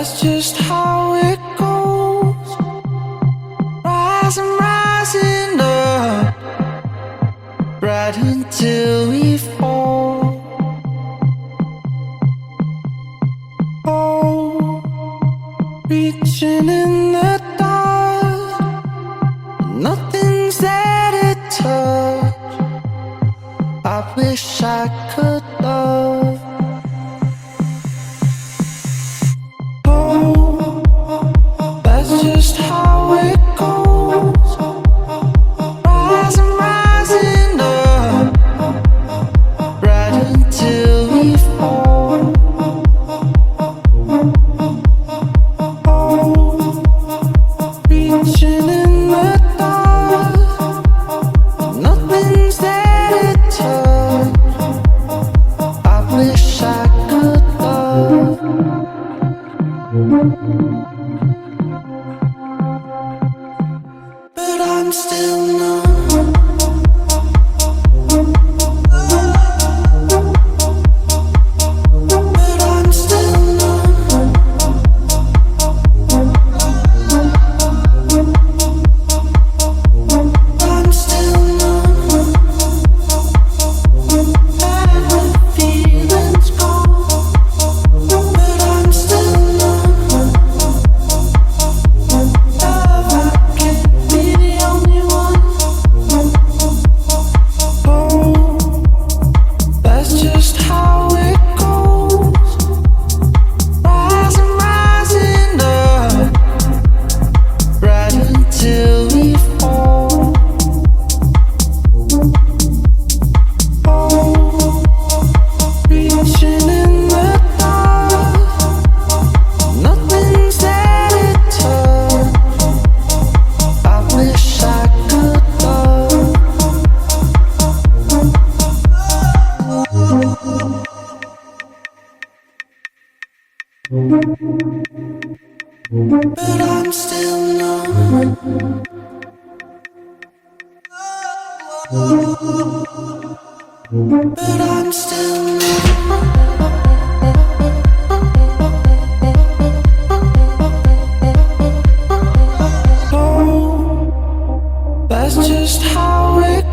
That's just how it goes. Rising, rising up, right until we fall. Oh, reaching in the dark, nothing's there to touch. I wish I could love. Oh, that's just how it goes. Rising, rising up, right until we fall. Oh, reaching in the dark, nothing's there to touch. I wish I could love. But I'm still numb. But I'm still numb. I'm still numb. And the feeling's gone. But I'm still numb. Love, I can't be the only one. Oh, that's just how it goes. Rising, rising up, right until we fall. Oh, reaching in the dark, nothing's there to touch. I wish I could love. But I'm still numb. But I'm still numb. Oh, that's just how it